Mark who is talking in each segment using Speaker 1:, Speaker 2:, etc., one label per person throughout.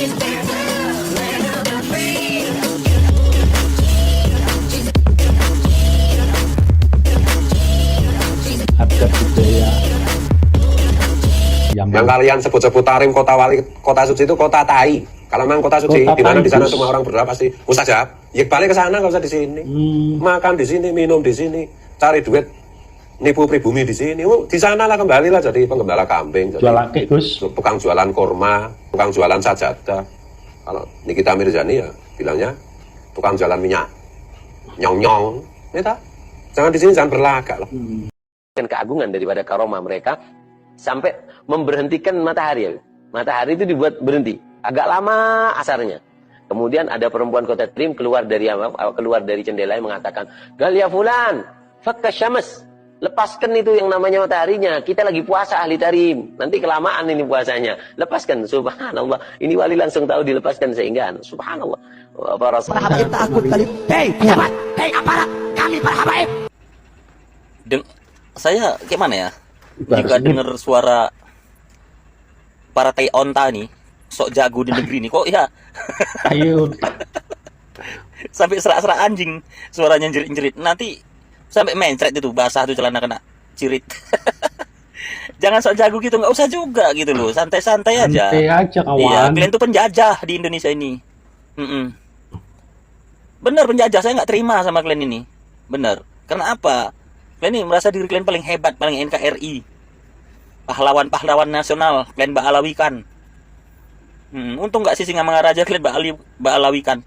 Speaker 1: Adat budaya
Speaker 2: yang kalian sebut-sebut tarim kota suci itu kota tai. Kalau memang kota suci, di mana di sana semua orang berdoa pasti mustajab. Ya balik ke sana, nggak usah di sini. Makan di sini, minum di sini, cari duit, nipu pribumi di sini. Di sana lah kembalilah jadi penggembala kambing, jadi
Speaker 1: jualan Gus,
Speaker 2: tukang jualan kurma, tukang jualan sajadah. Kalau Nikita Mirzani ya bilangnya tukang jualan minyak, nyong-nyong. Ya, jangan di sini, jangan berlagak lah.
Speaker 3: Keagungan daripada karomah mereka sampai memberhentikan matahari. Matahari itu dibuat berhenti agak lama asarnya. Kemudian ada perempuan kota Trim keluar dari jendela yang mengatakan, "Galia fulan, fakka syams." Lepaskan itu yang namanya mataharinya. Kita lagi puasa ahli Tarim. Nanti kelamaan ini puasanya. Lepaskan. Subhanallah. Ini wali langsung tahu dilepaskan sehingga subhanallah. Para
Speaker 4: habaib takut kali. Hei pejabat, hei aparat, kami para habaib.
Speaker 5: Saya gimana ya? Jika dengar suara para tai onta nih, sok jago di negeri ini kok ya.
Speaker 1: ayo
Speaker 5: Sampai serak-serak anjing suaranya jerit-jerit. Nanti sampai mencret itu basah tuh celana kena cirit. Jangan sok jago gitu, nggak usah juga gitu loh. Santai-santai aja.
Speaker 1: santai aja kawan.
Speaker 5: Iya, kalian tuh penjajah di Indonesia ini. Bener penjajah, saya nggak terima sama kalian ini. Bener. Karena apa? Kalian ini merasa diri kalian paling hebat, paling NKRI. Pahlawan-pahlawan nasional, kalian ba'alawikan. Untung nggak sih Singamangaraja kalian ba'alawikan.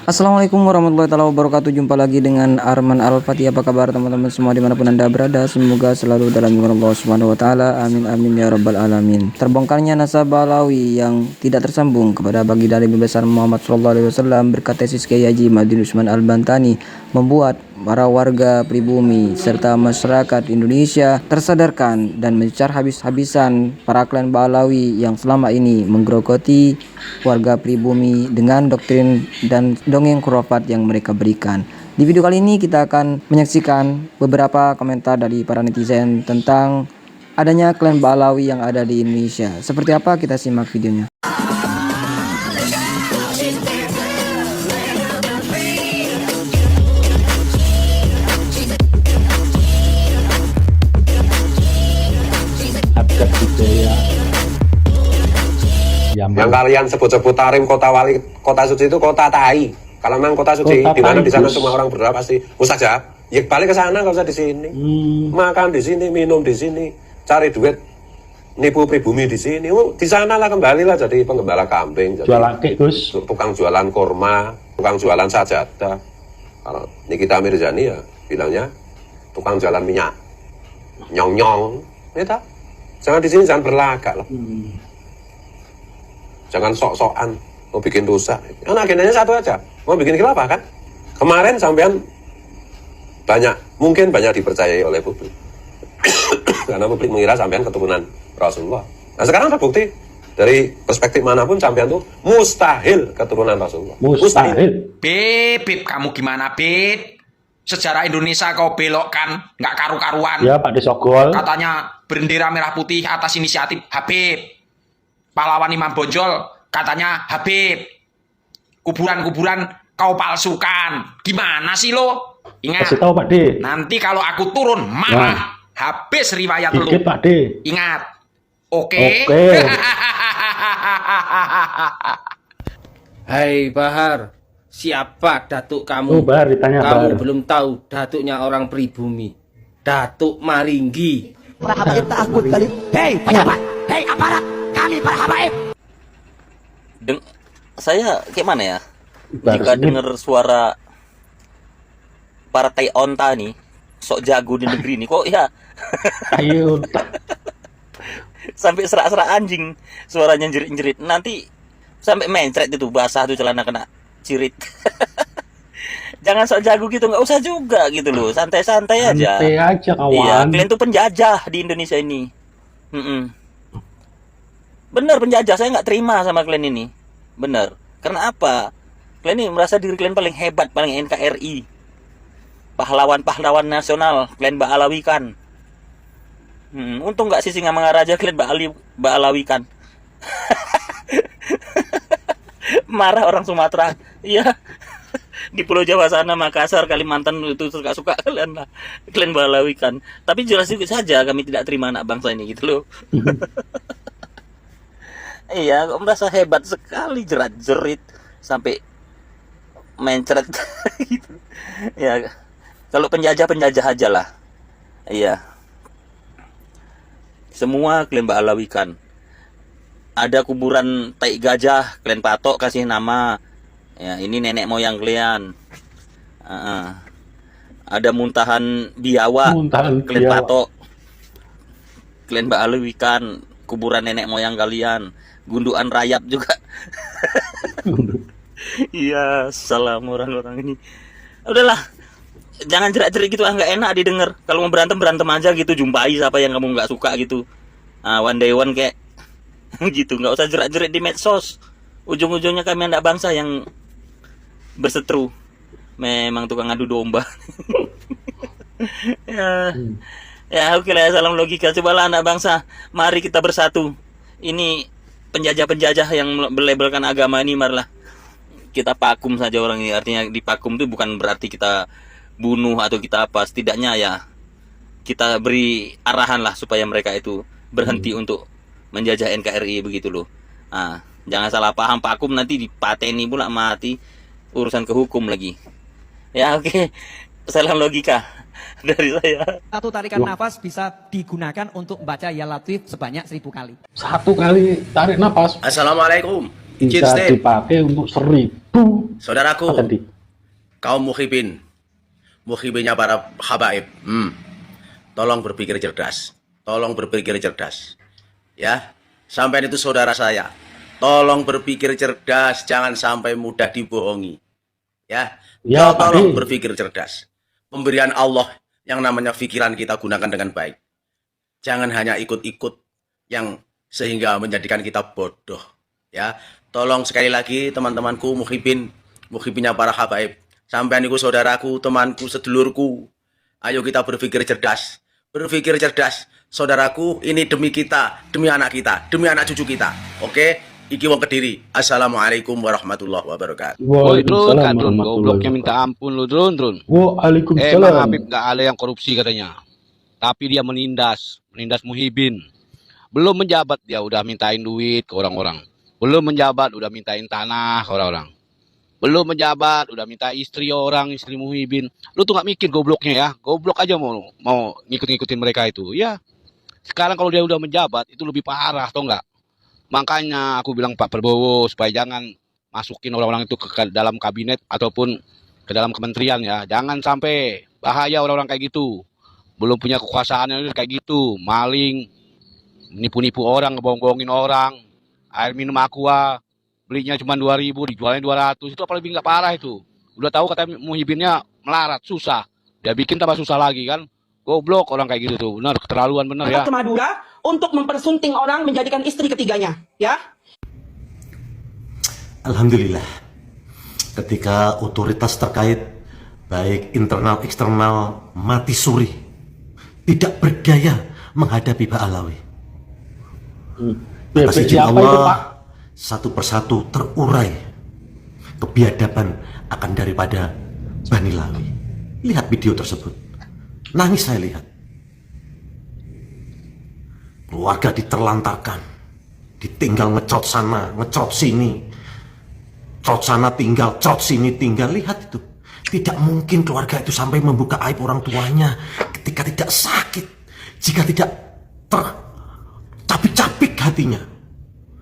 Speaker 6: Assalamualaikum warahmatullahi wabarakatuh. Jumpa lagi dengan Arman Al-Fatih. Apa kabar teman-teman semua dimanapun anda berada? Semoga selalu dalam lindungan Allah Subhanahu Wa Taala. Amin amin ya rabbal alamin. Terbongkarnya nasabah Alawi yang tidak tersambung kepada baginda Nabi besar Muhammad SAW berkat tesis Kiai Haji Madin Usman Al-Bantani membuat para warga pribumi serta masyarakat Indonesia tersadarkan dan mencar habis-habisan para klan Ba'alawi yang selama ini menggerogoti warga pribumi dengan doktrin dan dongeng khurafat yang mereka berikan. Di video kali ini kita akan menyaksikan beberapa komentar dari para netizen tentang adanya klan Ba'alawi yang ada di Indonesia. Seperti apa, kita simak videonya.
Speaker 1: Adat budaya
Speaker 2: Yang kalian sebut-sebut tarim kota suci itu kota tai. Kalau memang kota suci, di mana di sana semua orang berdoa pasti mustajab. Ya balik ke sana, nggak usah di sini. Makan di sini, minum di sini, cari duit, nipu pribumi di sini. Di sana lah kembalilah jadi penggembala kambing, jadi
Speaker 1: jualan Gus,
Speaker 2: tukang jualan kurma, tukang jualan sajadah. Kalau Nikita Mirzani ya bilangnya tukang jualan minyak, nyong-nyong. Ya, jangan di sini, jangan berlagak lah. Jangan sok-sokan mau bikin dosa. Kan agendanya satu aja, mau bikin khilafah kan. Kemarin sampean mungkin banyak dipercayai oleh publik. Karena publik mengira sampean keturunan Rasulullah. Nah sekarang terbukti dari perspektif manapun sampean tuh mustahil keturunan Rasulullah.
Speaker 1: mustahil.
Speaker 7: Beb, kamu gimana, Beb? Sejarah Indonesia kau belokkan, nggak karu-karuan.
Speaker 1: Ya Pak Desogol.
Speaker 7: Katanya bendera merah putih atas inisiatif Habib. Pahlawan Imam Bonjol katanya Habib. Kuburan-kuburan kau palsukan. Gimana sih lo? Ingat,
Speaker 1: Kasih tahu Pak D.
Speaker 7: nanti kalau aku turun marah, habis riwayat lu.
Speaker 1: Dikit Pak D.
Speaker 7: Ingat. Oke.
Speaker 1: Oke.
Speaker 8: Hai Bahar, siapa datuk kamu?
Speaker 1: Oh Bahar, ditanya
Speaker 8: Kamu
Speaker 1: Bahar.
Speaker 8: belum tahu datuknya orang pribumi. Datuk Maringgi.
Speaker 4: Para habaib takut kali. Hei pejabat, hei aparat, kami para habaib.
Speaker 5: Saya gimana ya?
Speaker 1: Bahar
Speaker 5: Jika
Speaker 1: sini.
Speaker 5: dengar suara para tai onta nih, sok jago di negeri ini kok ya.
Speaker 1: ayo
Speaker 5: Sampai serak-serak anjing suaranya jerit-jerit. Nanti sampai mencret itu basah tuh celana kena cirit. Jangan sok jago gitu, nggak usah juga gitu loh. Santai-santai aja.
Speaker 1: santai aja kawan.
Speaker 5: Iya, kalian tuh penjajah di Indonesia ini. Bener penjajah, saya nggak terima sama kalian ini. Bener. Karena apa? Kalian ini merasa diri kalian paling hebat, paling NKRI. pahlawan-pahlawan nasional klan Ba'alawikan. Untung nggak si Singamangaraja klan Ba'alawikan. Marah orang Sumatera. Iya. Di Pulau Jawa sana, Makassar, Kalimantan itu suka-suka kalian lah klan Ba'alawikan. Tapi jelas juga saja kami tidak terima anak bangsa ini gitu loh. Iya, kok merasa hebat sekali, jerat-jerit sampai mencret gitu. Ya, kalau penjajah aja lah. Iya. Semua klan Ba'alawikan. Ada kuburan tai gajah, klan Patok kasih nama. Ya, ini nenek moyang kalian. Ada muntahan biawa, klan Patok, klan Ba'alawikan, kuburan nenek moyang kalian. Gundukan rayap juga. Iya, salam orang-orang ini. Udahlah, jangan jerak-jerik gitu, nggak enak didengar. Kalau mau berantem aja gitu, jumpai siapa yang kamu nggak suka gitu. One day one kayak gitu, nggak usah jerak-jerik di medsos. Ujung-ujungnya kami anak bangsa yang berseteru. Memang tukang adu domba. Ya oke lah, salam logika. Cobalah anak bangsa, mari kita bersatu. Ini penjajah-penjajah yang melabelkan agama ini, marilah kita pakum saja orang ini. Artinya dipakum itu bukan berarti kita bunuh atau kita apa. Setidaknya ya kita beri arahan lah supaya mereka itu berhenti untuk menjajah NKRI begitu loh. Jangan salah paham, pakum nanti dipateni pula mati, urusan ke hukum lagi. Ya oke. Salam logika dari saya.
Speaker 9: Satu tarikan nafas bisa digunakan untuk membaca Ya Latif sebanyak 1000 kali.
Speaker 1: 1 kali tarik nafas
Speaker 8: Assalamualaikum.
Speaker 1: bisa dipakai untuk 1000.
Speaker 8: Saudaraku, kaum muhibinnya para habaib, tolong berpikir cerdas. Tolong berpikir cerdas. Ya, sampai itu saudara saya. Tolong berpikir cerdas, jangan sampai mudah dibohongi. Ya, tolong berpikir cerdas. Pemberian Allah yang namanya pikiran kita gunakan dengan baik. Jangan hanya ikut-ikut yang sehingga menjadikan kita bodoh. Ya, tolong sekali lagi teman-temanku muhibinnya para habaib. Sampai niku saudaraku, temanku, sedulurku. Ayo kita berpikir cerdas. Berpikir cerdas. Saudaraku, ini demi kita, demi anak kita, demi anak cucu kita. Oke? Iki wong Kediri. Assalamualaikum warahmatullahi wabarakatuh.
Speaker 10: Woi Drun, Drun, gobloknya minta ampun lu Drun.
Speaker 1: Waalaikumsalam.
Speaker 10: Emang Habib gak ada yang korupsi katanya. Tapi dia menindas Muhibin. Belum menjabat dia udah mintain duit ke orang-orang. Belum menjabat udah mintain tanah ke orang-orang. Belum menjabat udah minta istri Muhibin. Lu tuh gak mikir gobloknya ya. Goblok aja mau ngikut-ngikutin mereka itu. Ya. Sekarang kalau dia udah menjabat itu lebih parah, tau nggak? Makanya aku bilang Pak Prabowo supaya jangan masukin orang-orang itu ke dalam kabinet ataupun ke dalam kementerian ya. Jangan sampai bahaya orang-orang kayak gitu. Belum punya kekuasaan kayak gitu. Maling, nipu-nipu orang, ngebohong-bohongin orang. Air minum aqua, belinya cuma 2.000, dijualnya 200. Itu apa lebih nggak parah itu. Udah tahu kata Muhibinnya melarat, susah. Dia bikin tambah susah lagi kan. Goblok orang kayak gitu tuh. Benar, keterlaluan bener ya.
Speaker 11: Ke Madura untuk mempersunting orang menjadikan istri ketiganya, ya.
Speaker 12: Alhamdulillah. Ketika otoritas terkait baik internal eksternal mati suri, tidak berdaya menghadapi Ba'alawi. Atas izin Allah, satu persatu terurai kebiadaban akan daripada Bani Lawi. Lihat video tersebut. Nangis saya lihat. Keluarga diterlantarkan, ditinggal ngecot sana, ngecot sini, cot sana tinggal, cot sini tinggal. Lihat itu. Tidak mungkin keluarga itu sampai membuka aib orang tuanya ketika tidak sakit, jika tidak tercapik-capik hatinya,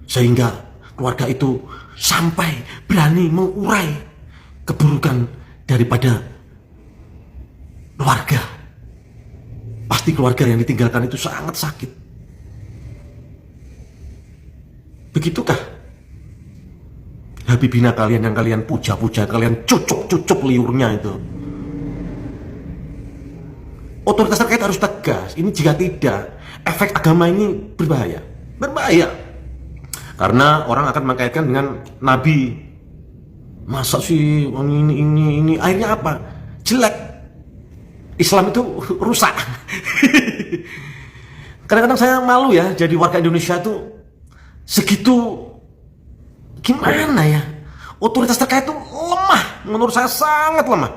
Speaker 12: sehingga keluarga itu sampai berani mengurai keburukan daripada keluarga. Pasti keluarga yang ditinggalkan itu sangat sakit. Begitukah Habibina kalian yang kalian puja-puja, kalian cucuk-cucuk liurnya itu? Otoritas terkait harus tegas. Ini jika tidak, efek agama ini berbahaya. Berbahaya. Karena orang akan mengkaitkan dengan Nabi. Masa sih ini akhirnya apa? Jelek. Islam itu rusak. Kadang-kadang saya malu ya jadi warga Indonesia tuh segitu gimana ya, otoritas terkait itu lemah, menurut saya sangat lemah.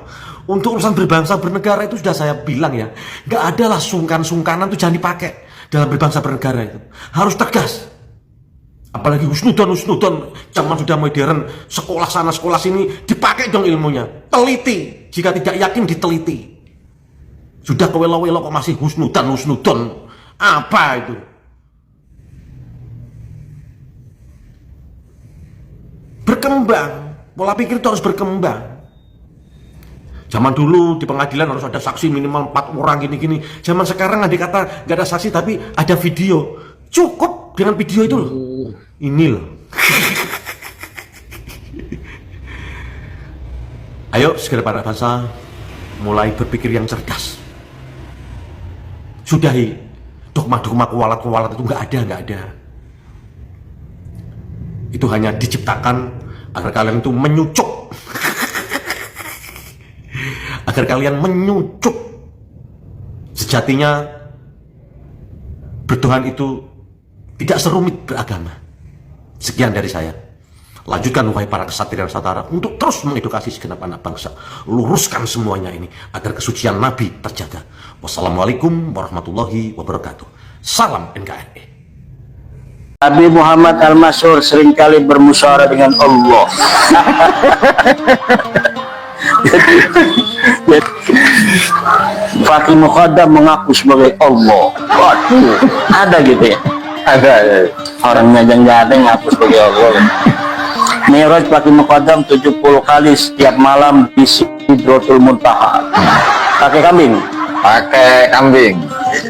Speaker 12: Untuk urusan berbangsa bernegara itu sudah saya bilang ya, nggak ada lah sungkan-sungkanan itu jangan dipakai dalam berbangsa bernegara itu, harus tegas. Apalagi husnudon zaman sudah modern, sekolah sana sekolah sini, dipakai dong ilmunya, teliti, jika tidak yakin diteliti. Sudah kewelo-welo kok masih husnudon, apa itu? Berkembang, pola pikir itu harus berkembang. Zaman dulu di pengadilan harus ada saksi minimal 4 orang gini-gini. Zaman sekarang ada kata nggak ada saksi tapi ada video. Cukup dengan video itu loh. Ini loh. Ayo segera para bangsa mulai berpikir yang cerdas. Sudahi dogma-dogma kualat-kualat itu nggak ada. Itu hanya diciptakan agar kalian itu menyucuk. Agar kalian menyucuk. Sejatinya bertuhan itu tidak serumit beragama. Sekian dari saya. Lanjutkan wahai para kesatria Nusantara untuk terus mengedukasi segenap anak bangsa. Luruskan semuanya ini agar kesucian Nabi terjaga. Wassalamualaikum warahmatullahi wabarakatuh. Salam NKRI.
Speaker 13: Nabi Muhammad Al-Masyhur seringkali bermusyawarah dengan Allah. Fakih Muqaddam mengaku sebagai Allah. Waduh, ada gitu ya? Ada. Orang ngajang-ngajang ngaku sebagai Allah. Mi'raj Fakih Muqaddam 70 kali setiap malam di Sidratul Muntaha. Pakai kambing? Pakai kambing.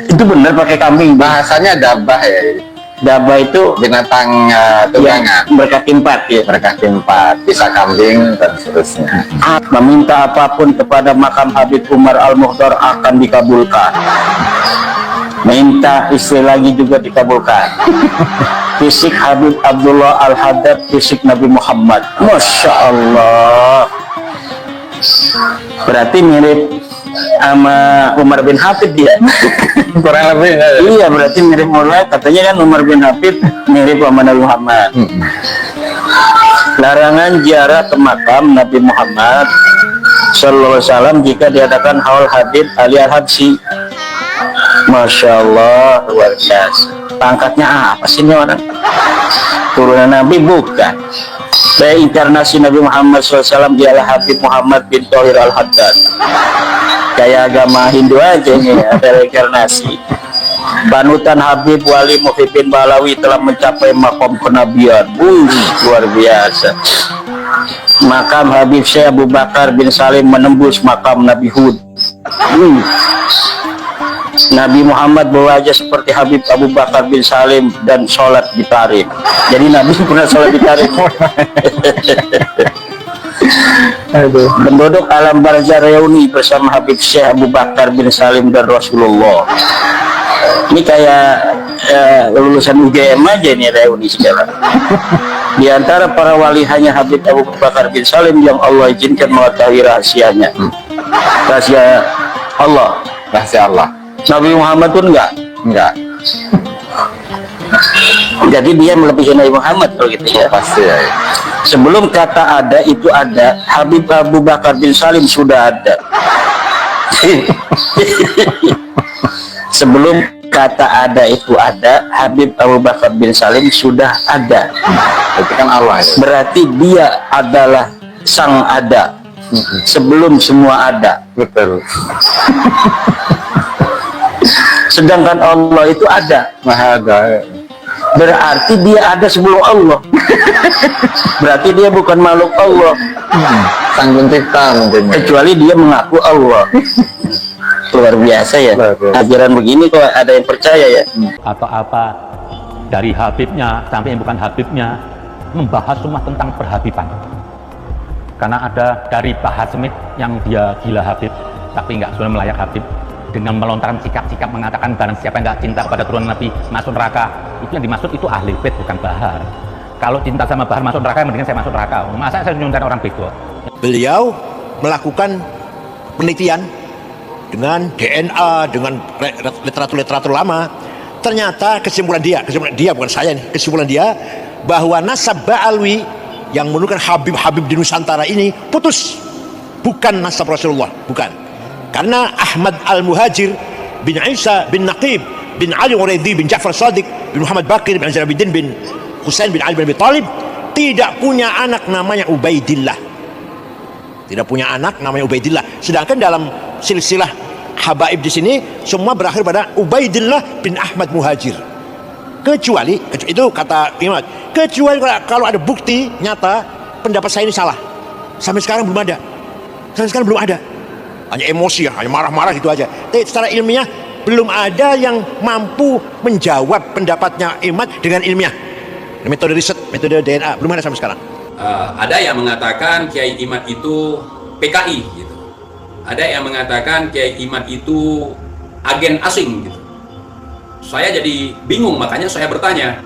Speaker 13: Itu benar pakai kambing? Bahasanya dabah ya. Dabah itu binatang tunggangan. Berkaki 4 ya. Berkaki 4, bisa kambing dan seterusnya. Meminta apapun kepada makam Habib Umar Al-Mukhtar akan dikabulkan. Minta istri lagi juga dikabulkan. Fisik Habib Abdullah Al-Haddad, fisik Nabi Muhammad. Masya Allah. Berarti mirip sama Umar bin Hafid dia. Kurang lebih. Iya, berarti mirip mulai. Katanya kan Umar bin Hafid mirip sama Nabi Muhammad. Larangan ziarah ke makam Nabi Muhammad Sallallahu Alaihi Wasallam jika diadakan haul Habib Ali Al-Habsyi. Masya Allah, luar biasa. Pangkatnya apa sih ini orang? Turunan Nabi bukan. Reinkarnasi Nabi Muhammad SAW ialah Habib Muhammad bin Thohir Al-Haddad. Kayak agama Hindu aja ini ada reinkarnasi. Panutan Habib Wali Muhyiddin Balawi telah mencapai makom kenabian. Luar biasa. Makam Habib Syekh Abu Bakar bin Salim menembus makam Nabi Hud. Nabi Muhammad berwajah seperti Habib Abu Bakar bin Salim dan sholat di Tarim. Jadi Nabi pernah sholat di Tarim. Penduduk alam barzah reuni bersama Habib Syekh Abu Bakar bin Salim dan Rasulullah. Ini kayak lulusan UGM aja ini reuni segala. Di antara para wali hanya Habib Abu Bakar bin Salim yang Allah izinkan mengetahui rahasianya. Rahasia Allah. Rahasia Allah. Nabi Muhammad pun enggak. Jadi dia melebihi Nabi Muhammad kalau gitu ya. Pasti ya. Sebelum kata ada itu ada, Habib Abu Bakar bin Salim sudah ada. Sebelum kata ada itu ada, Habib Abu Bakar bin Salim sudah ada. Itu kan Allah ya. Berarti dia adalah sang ada. Sebelum semua ada. Betul. Sedangkan Allah itu ada. Maha ada. Berarti dia ada sebelum Allah. Berarti dia bukan makhluk Allah. Sang pencipta mungkin. Kecuali dia mengaku Allah. Luar biasa ya. Ajaran begini kok ada yang percaya ya.
Speaker 14: Atau apa dari Habibnya sampai yang bukan Habibnya membahas semua tentang perhabiban. Karena ada dari Pak Hasmid yang dia gila Habib tapi nggak sudah melayak Habib, dengan melontarkan sikap-sikap mengatakan barang siapa yang nggak cinta kepada turunan Nabi masuk neraka. Itu yang dimaksud itu ahli bait bukan Bahar. Kalau cinta sama Bahar masuk neraka, mendingan saya masuk neraka. Masa saya nyuntain orang bego?
Speaker 15: Beliau melakukan penelitian
Speaker 12: dengan DNA, dengan literatur lama, ternyata kesimpulan dia bukan saya nih, kesimpulan dia bahwa nasab Ba'alwi yang menurunkan Habib-Habib di Nusantara ini putus, bukan nasab Rasulullah, bukan. Karena Ahmad Al-Muhajir bin Isa bin Naqib bin Ali Uraidi bin Ja'far Sadiq bin Muhammad Baqir bin Zainuddin bin Husain bin Ali bin Abi Thalib tidak punya anak namanya Ubaidillah. Tidak punya anak namanya Ubaidillah. Sedangkan dalam silsilah habaib di sini semua berakhir pada Ubaidillah bin Ahmad Muhajir. Kecuali itu kata Imam, kecuali kalau ada bukti nyata pendapat saya ini salah. Sampai sekarang belum ada. Hanya emosi, hanya marah-marah gitu aja. Tapi secara ilmiah belum ada yang mampu menjawab pendapatnya Imam dengan ilmiah. Metode riset, metode DNA belum ada sampai sekarang.
Speaker 7: Ada yang mengatakan Kiai Imad itu PKI gitu. Ada yang mengatakan Kiai Imad itu agen asing gitu. Saya jadi bingung, makanya saya bertanya.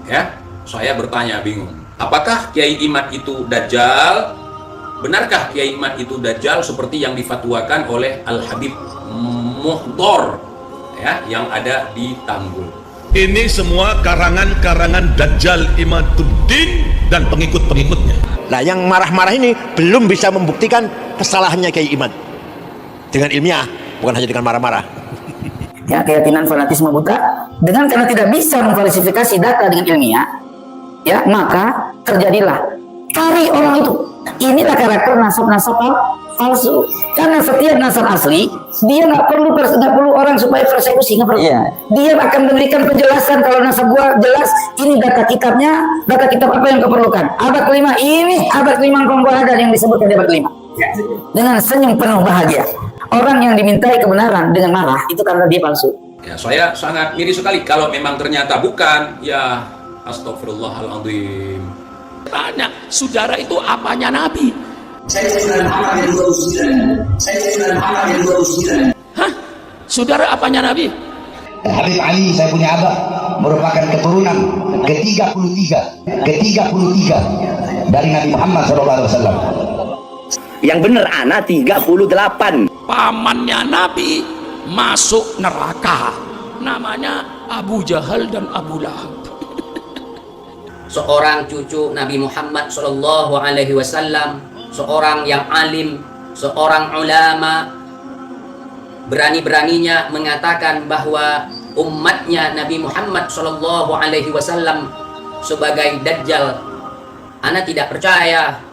Speaker 7: Ya, saya bertanya bingung. Apakah Kiai Imad itu dajjal? Benarkah Kiai Imad itu dajjal seperti yang difatwakan oleh Al-Habib Muhdor ya, yang ada di Tanggul?
Speaker 15: Ini semua karangan-karangan Dajjal Imaduddin dan pengikut-pengikutnya.
Speaker 12: Nah, yang marah-marah ini belum bisa membuktikan kesalahannya Kiai Imad dengan ilmiah, bukan hanya dengan marah-marah.
Speaker 16: Ya, keyakinan fanatisme buta. Dengan karena tidak bisa memfalsifikasi data dengan ilmiah, ya, maka terjadilah cari orang itu. Inilah karakter nasab-nasab palsu. Karena setiap nasab asli, dia nggak perlu orang supaya persekusi, nggak perlu. Dia akan memberikan penjelasan kalau nasab gua jelas. Ini data kitabnya, data kitab apa yang kau perlukan. Abad kelima ini, abad kelima Kongko ada yang disebutkan di abad kelima. Dengan senyum penuh bahagia. Orang yang dimintai kebenaran dengan marah itu karena dia palsu.
Speaker 7: Ya, saya sangat miris sekali kalau memang ternyata bukan. Ya, astagfirullahaladzim.
Speaker 17: Tanya, saudara itu apanya Nabi?
Speaker 18: Saya Sunan Muhammad yang 29. Saya Sunan Muhammad yang 29.
Speaker 17: Hah? Saudara apanya Nabi?
Speaker 18: Habib Ali, saya punya abah, merupakan keturunan ke-33 dari Nabi Muhammad SAW.
Speaker 13: Yang benar anak 38.
Speaker 17: Pamannya Nabi masuk neraka. Namanya Abu Jahal dan Abu Lahab.
Speaker 19: Seorang cucu Nabi Muhammad SAW, seorang yang alim, seorang ulama, berani-beraninya mengatakan bahwa umatnya Nabi Muhammad SAW sebagai dajjal. Ana tidak percaya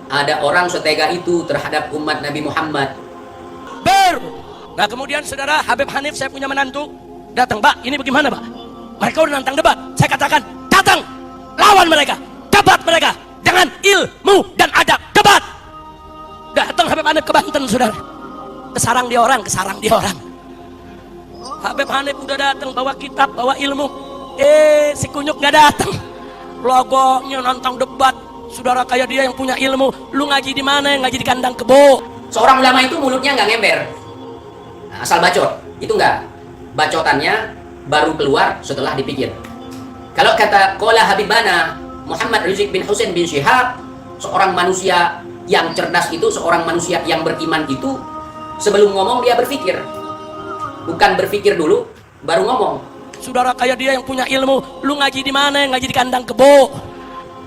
Speaker 19: ada orang setega itu terhadap umat Nabi Muhammad.
Speaker 17: Nah, kemudian saudara Habib Hanif, saya punya menantu, datang, Pak, ini bagaimana, Pak? Mereka udah nantang debat. Saya katakan, datang, lawan mereka, debat mereka dengan ilmu dan adab, debat. Datang Habib Hanif ke Banten, saudara. Kesarang dia orang. Habib Hanif udah datang bawa kitab, bawa ilmu. Si kunyuk nggak datang. Logonya nantang debat. Saudara kayak dia yang punya ilmu, lu ngaji di mana? Ngaji di kandang kebo.
Speaker 19: Seorang ulama itu mulutnya nggak ngember, asal bacot. Itu nggak, bacotannya baru keluar setelah dipikir. Kalau kata Qala Habibana Muhammad Rizik bin Husain bin Syihab, seorang manusia yang cerdas itu, seorang manusia yang beriman itu, sebelum ngomong dia berpikir. Bukan berpikir dulu baru ngomong.
Speaker 17: Saudara kayak dia yang punya ilmu, lu ngaji di mana? Ngaji di kandang kebo.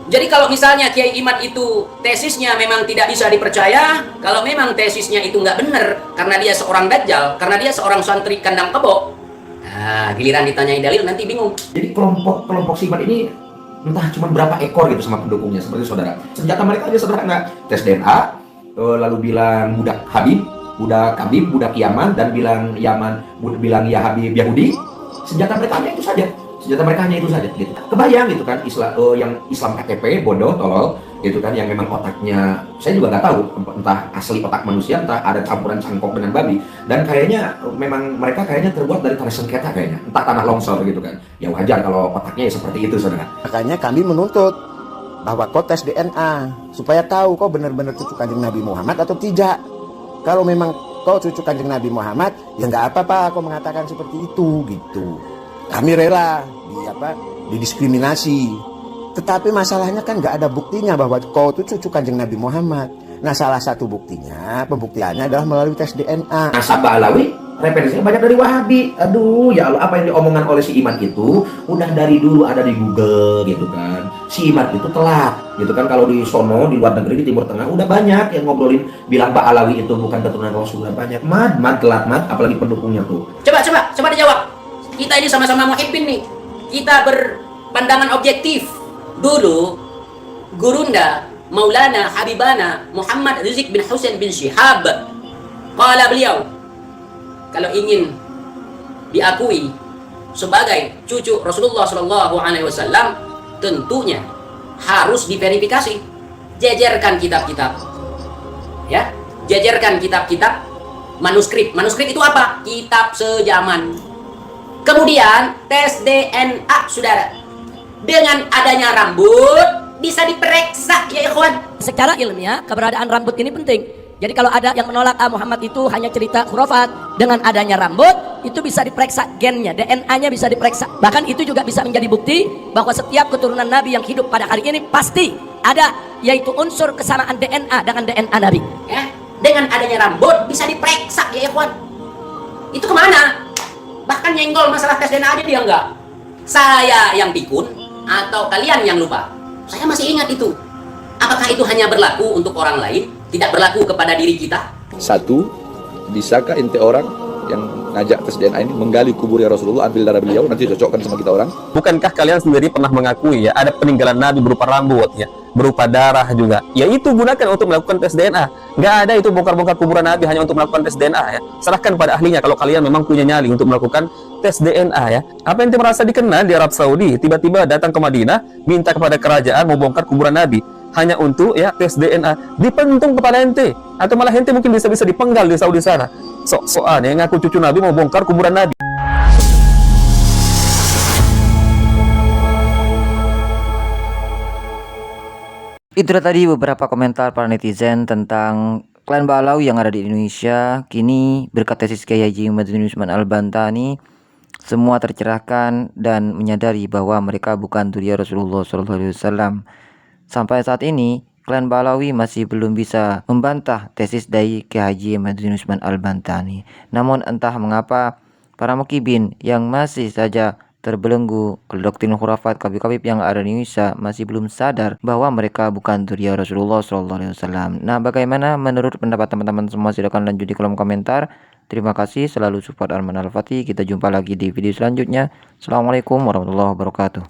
Speaker 19: Jadi kalau misalnya Kiai Imad itu tesisnya memang tidak bisa dipercaya, kalau memang tesisnya itu nggak benar karena dia seorang dajjal, karena dia seorang santri kandang kebo, nah giliran ditanyai dalil nanti bingung.
Speaker 20: Jadi kelompok Simat ini entah cuma berapa ekor gitu sama pendukungnya, seperti saudara. Senjata mereka aja sederhana, tes DNA, lalu bilang budak Habib, budak Yaman, dan bilang ya Habib Yahudi. Senjata mereka hanya itu saja. Gitu. Kebayang gitu kan, yang Islam KTP bodoh tolol gitu kan, yang memang otaknya saya juga nggak tahu entah asli otak manusia, entah ada campuran cangkok dengan babi, dan kayaknya memang mereka kayaknya terbuat dari tanah sengketa kayaknya, entah tanah longsor gitu kan. Ya wajar kalau otaknya ya seperti itu, saudara.
Speaker 21: Makanya kami menuntut bahwa kau tes DNA supaya tahu kau benar-benar cucu Kanjeng Nabi Muhammad atau tidak. Kalau memang kau cucu Kanjeng Nabi Muhammad, ya nggak apa-apa kau mengatakan seperti itu gitu. Kami rela didiskriminasi. Tetapi masalahnya kan nggak ada buktinya bahwa kau itu cucu Kanjeng Nabi Muhammad. Nah, salah satu pembuktiannya adalah melalui tes DNA.
Speaker 20: Nasab Ba'alawi referensinya banyak dari Wahabi. Aduh, ya Allah, apa yang diomongan oleh si Iman itu udah dari dulu ada di Google gitu kan. Si Iman itu telat gitu kan, kalau di sono, di luar negeri, di Timur Tengah udah banyak yang ngobrolin bilang Ba'alawi itu bukan keturunan Rasulullah, banyak. Telat, apalagi pendukungnya tuh.
Speaker 19: Coba dijawab. Kita ini sama-sama muhibbin nih. Kita berpandangan objektif. Dulu gurunda Maulana Habibana Muhammad Rizik bin Husain bin Syihab, qala beliau, kalau ingin diakui sebagai cucu Rasulullah Shallallahu Alaihi Wasallam, tentunya harus diverifikasi. Jajarkan kitab-kitab, ya, jajarkan kitab-kitab manuskrip. Manuskrip itu apa? Kitab sejaman. Kemudian tes DNA, saudara. Dengan adanya rambut bisa diperiksa, ya ikhwan.
Speaker 17: Secara ilmiah keberadaan rambut ini penting. Jadi kalau ada yang menolak Muhammad itu hanya cerita khurafat, dengan adanya rambut itu bisa diperiksa gennya, DNA-nya bisa diperiksa. Bahkan itu juga bisa menjadi bukti bahwa setiap keturunan Nabi yang hidup pada hari ini pasti ada, yaitu unsur kesamaan DNA dengan DNA Nabi.
Speaker 19: Ya, dengan adanya rambut bisa diperiksa, ya ikhwan. Itu kemana? Bahkan nyenggol masalah tes DNA aja dia enggak. Saya yang pikun atau kalian yang lupa? Saya masih ingat itu. Apakah itu hanya berlaku untuk orang lain, tidak berlaku kepada diri kita?
Speaker 3: Satu, bisakah ente orang yang ngajak tes DNA ini menggali kuburnya Rasulullah, ambil darah beliau, nanti cocokkan sama kita orang? Bukankah kalian sendiri pernah mengakui ya, ada peninggalan Nabi berupa rambut ya, berupa darah juga? Ya itu gunakan untuk melakukan tes DNA. Nggak ada itu bongkar-bongkar kuburan Nabi hanya untuk melakukan tes DNA ya. Serahkan pada ahlinya kalau kalian memang punya nyali untuk melakukan tes DNA ya. Apa ente merasa dikenal di Arab Saudi, tiba-tiba datang ke Madinah, minta kepada kerajaan mau bongkar kuburan Nabi hanya untuk ya tes DNA, dipentung kepada ente, atau malah ente mungkin bisa dipenggal di Saudi sana. Sok-sokan yang ngaku cucu Nabi mau bongkar kuburan Nabi.
Speaker 6: Itulah tadi beberapa komentar para netizen tentang klan Ba'alawi yang ada di Indonesia. Kini berkat tesis Kiai Haji Ahmad Usman Al-Bantani, semua tercerahkan dan menyadari bahwa mereka bukan dzurriyyah Rasulullah SAW. Sampai saat ini, klan Ba'alawi masih belum bisa membantah tesis dari Kiai Haji Ahmad Usman Al-Bantani. Namun entah mengapa para mukibin yang masih saja terbelenggu ke doktrin khurafat kabib-kabib yang ada di Indonesia masih belum sadar bahwa mereka bukan dzurriyyah Rasulullah SAW. Nah, bagaimana menurut pendapat teman-teman semua? Silakan lanjut di kolom komentar. Terima kasih, selalu support Arman Al-Fatih. Kita jumpa lagi di video selanjutnya. Assalamualaikum warahmatullahi wabarakatuh.